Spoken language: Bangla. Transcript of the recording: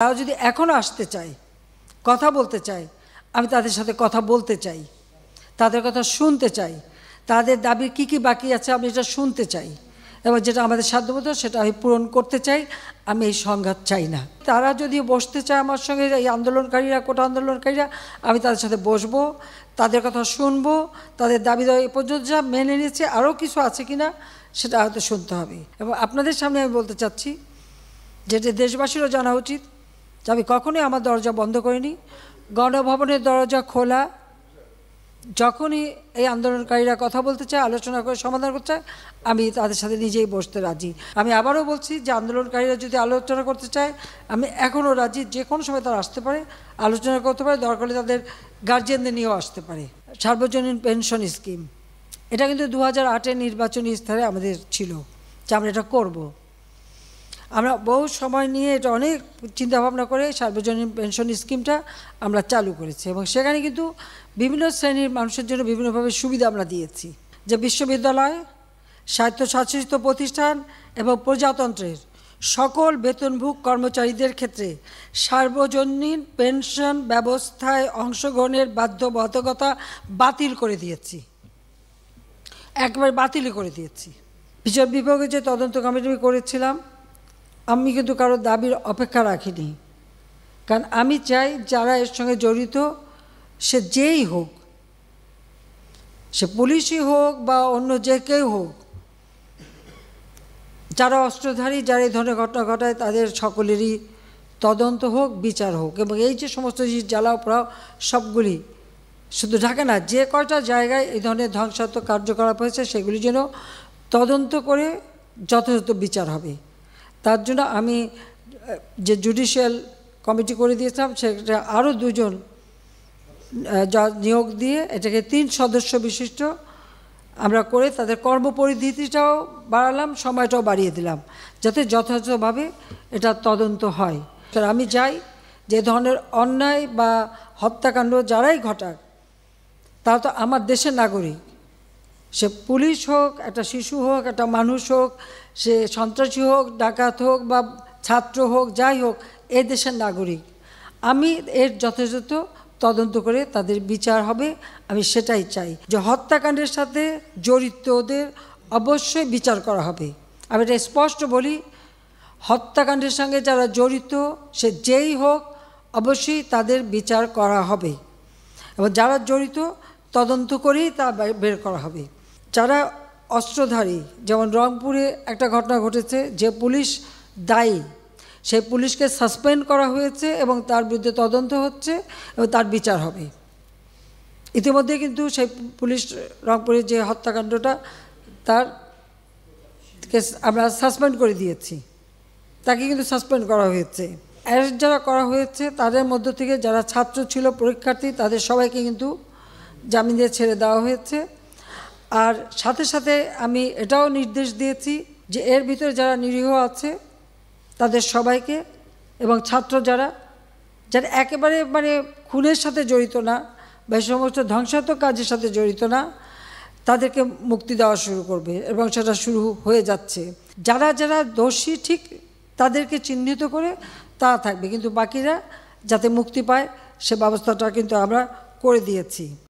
তারা যদি এখনও আসতে চায়, কথা বলতে চায়, আমি তাদের সাথে কথা বলতে চাই, তাদের কথা শুনতে চাই, তাদের দাবির কী কী বাকি আছে আমি এটা শুনতে চাই, এবং যেটা আমাদের সাধ্যমতো সেটা আমি পূরণ করতে চাই। আমি এই সংঘাত চাই না। তারা যদি বসতে চায় আমার সঙ্গে, এই আন্দোলনকারীরা, কোটা আন্দোলনকারীরা, আমি তাদের সাথে বসবো, তাদের কথা শুনবো, তাদের দাবি দেওয়া এ পর্যন্ত যা মেনে নিয়েছে, আরও কিছু আছে কি না সেটা হয়তো শুনতে হবে। এবং আপনাদের সামনে আমি বলতে চাচ্ছি, যেটা দেশবাসীরও জানা উচিত, যে আমি কখনোই আমার দরজা বন্ধ করিনি। গণভবনের দরজা খোলা। যখনই এই আন্দোলনকারীরা কথা বলতে চায়, আলোচনা করে সমাধান করতে চায়, আমি তাদের সাথে নিজেই বসতে রাজি। আমি আবারও বলছি যে আন্দোলনকারীরা যদি আলোচনা করতে চায়, আমি এখনও রাজি। যে কোনো সময় তারা আসতে পারে, আলোচনা করতে পারে, দরকার হলে তাদের গার্জিয়ানদের নিয়েও আসতে পারে। সার্বজনীন পেনশন স্কিম, এটা কিন্তু 2008-এর নির্বাচনী স্তরে আমাদের ছিল যে আমরা এটা করব। আমরা বহু সময় নিয়ে এটা অনেক চিন্তাভাবনা করে সার্বজনীন পেনশন স্কিমটা আমরা চালু করেছি, এবং সেখানে কিন্তু বিভিন্ন শ্রেণীর মানুষের জন্য বিভিন্নভাবে সুবিধা আমরা দিয়েছি। যে বিশ্ববিদ্যালয়, স্বায়ত্তশাসিত প্রতিষ্ঠান এবং প্রজাতন্ত্রের সকল বেতনভোগ কর্মচারীদের ক্ষেত্রে সার্বজনীন পেনশন ব্যবস্থায় অংশগ্রহণের বাধ্যবাধকতা বাতিল করে দিয়েছি, একবারে বাতিলই করে দিয়েছি। বিচার বিভাগে যে তদন্ত কমিটি করেছিলাম, আমি কিন্তু কারো দাবির অপেক্ষা রাখিনি, কারণ আমি চাই যারা এর সঙ্গে জড়িত, সে যেই হোক, সে পুলিশই হোক বা অন্য যে কেউ হোক, যারা অস্ত্রধারী, যারা এই ধরনের ঘটনা ঘটায়, তাদের সকলেরই তদন্ত হোক, বিচার হোক। এবং এই যে সমস্ত জিনিস জ্বালাও পোড়াও সবগুলি, শুধু ঢাকা না, যে কয়টা জায়গায় এই ধরনের ধ্বংসাত্মক কার্যকলাপ হয়েছে সেগুলি যেন তদন্ত করে যথাযথ বিচার হবে। তার জন্য আমি যে জুডিশিয়াল কমিটি করে দিয়েছিলাম, সেটা আরও 2 জন নিয়োগ দিয়ে এটাকে 3 সদস্য বিশিষ্ট আমরা করে তাদের কর্মপরিধিটাও বাড়ালাম, সময়টাও বাড়িয়ে দিলাম, যাতে যথাযথভাবে এটা তদন্ত হয়। আমি চাই যে ধরনের অন্যায় বা হত্যাকাণ্ড যারাই ঘটাক, তারা তো আমার দেশের নাগরিক। সে পুলিশ হোক, একটা শিশু হোক, একটা মানুষ হোক, সে সন্ত্রাসী হোক, ডাকাত হোক বা ছাত্র হোক, যাই হোক, এ দেশের নাগরিক। আমি এর যথাযথ তদন্ত করে তাদের বিচার হবে, আমি সেটাই চাই। যে হত্যাকাণ্ডের সাথে জড়িতদের অবশ্যই বিচার করা হবে। আমি এটা স্পষ্ট বলি, হত্যাকাণ্ডের সঙ্গে যারা জড়িত, সে যেই হোক, অবশ্যই তাদের বিচার করা হবে, এবং যারা জড়িত তদন্ত করেই তা বের করা হবে। যারা অস্ত্রধারী, যেমন রংপুরে একটা ঘটনা ঘটেছে, যে পুলিশ দায়ী, সেই পুলিশকে সাসপেন্ড করা হয়েছে এবং তার বিরুদ্ধে তদন্ত হচ্ছে এবং তার বিচার হবে। ইতিমধ্যে কিন্তু সেই পুলিশ, রংপুরের যে হত্যাকাণ্ডটা, তার আমরা সাসপেন্ড করে দিয়েছি, তাকে কিন্তু সাসপেন্ড করা হয়েছে। অ্যারেস্ট যারা করা হয়েছে তাদের মধ্য থেকে যারা ছাত্র ছিল, পরীক্ষার্থী, তাদের সবাইকে কিন্তু জামিন দিয়ে ছেড়ে দেওয়া হয়েছে। আর সাথে সাথে আমি এটাও নির্দেশ দিয়েছি যে এর ভিতরে যারা নিরীহ আছে তাদের সবাইকে, এবং ছাত্র যারা একেবারে খুনের সাথে জড়িত না বা এই সমস্ত ধ্বংসাত্মক কাজের সাথে জড়িত না, তাদেরকে মুক্তি দেওয়া শুরু করবে, এবং সেটা শুরু হয়ে যাচ্ছে। যারা যারা দোষী ঠিক তাদেরকে চিহ্নিত করে তা থাকবে, কিন্তু বাকিরা যাতে মুক্তি পায় সে ব্যবস্থাটা কিন্তু আমরা করে দিয়েছি।